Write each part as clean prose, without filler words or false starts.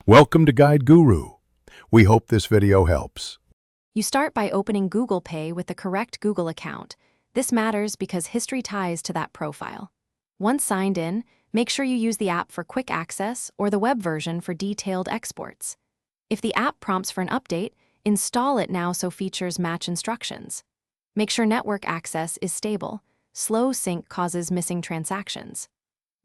Welcome to Guide Guru. We hope this video helps. You start by opening Google Pay with the correct Google account. This matters because history ties to that profile. Once signed in, make sure you use the app for quick access or the web version for detailed exports. If the app prompts for an update, install it now so features match instructions. Make sure network access is stable. Slow sync causes missing transactions.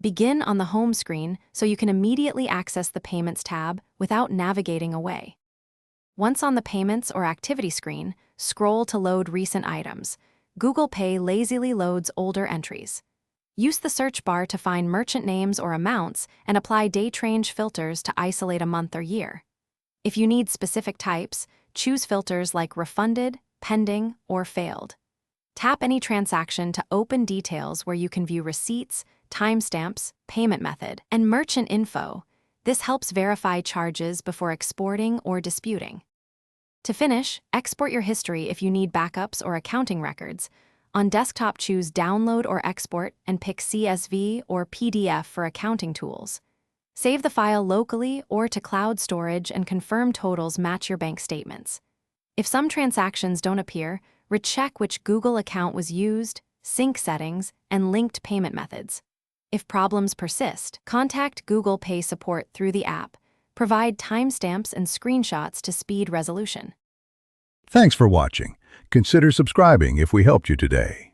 Begin on the home screen so you can immediately access the Payments tab without navigating away. Once on the Payments or Activity screen, scroll to load recent items. Google Pay lazily loads older entries. Use the search bar to find merchant names or amounts and apply date range filters to isolate a month or year. If you need specific types, choose filters like Refunded, Pending, or Failed. Tap any transaction to open details where you can view receipts, timestamps, payment method, and merchant info. This helps verify charges before exporting or disputing. To finish, export your history if you need backups or accounting records. On desktop, choose Download or Export and pick CSV or PDF for accounting tools. Save the file locally or to cloud storage and confirm totals match your bank statements. If some transactions don't appear, recheck which Google account was used, sync settings, and linked payment methods. If problems persist, contact Google Pay support through the app. Provide timestamps and screenshots to speed resolution. Thanks for watching. Consider subscribing if we helped you today.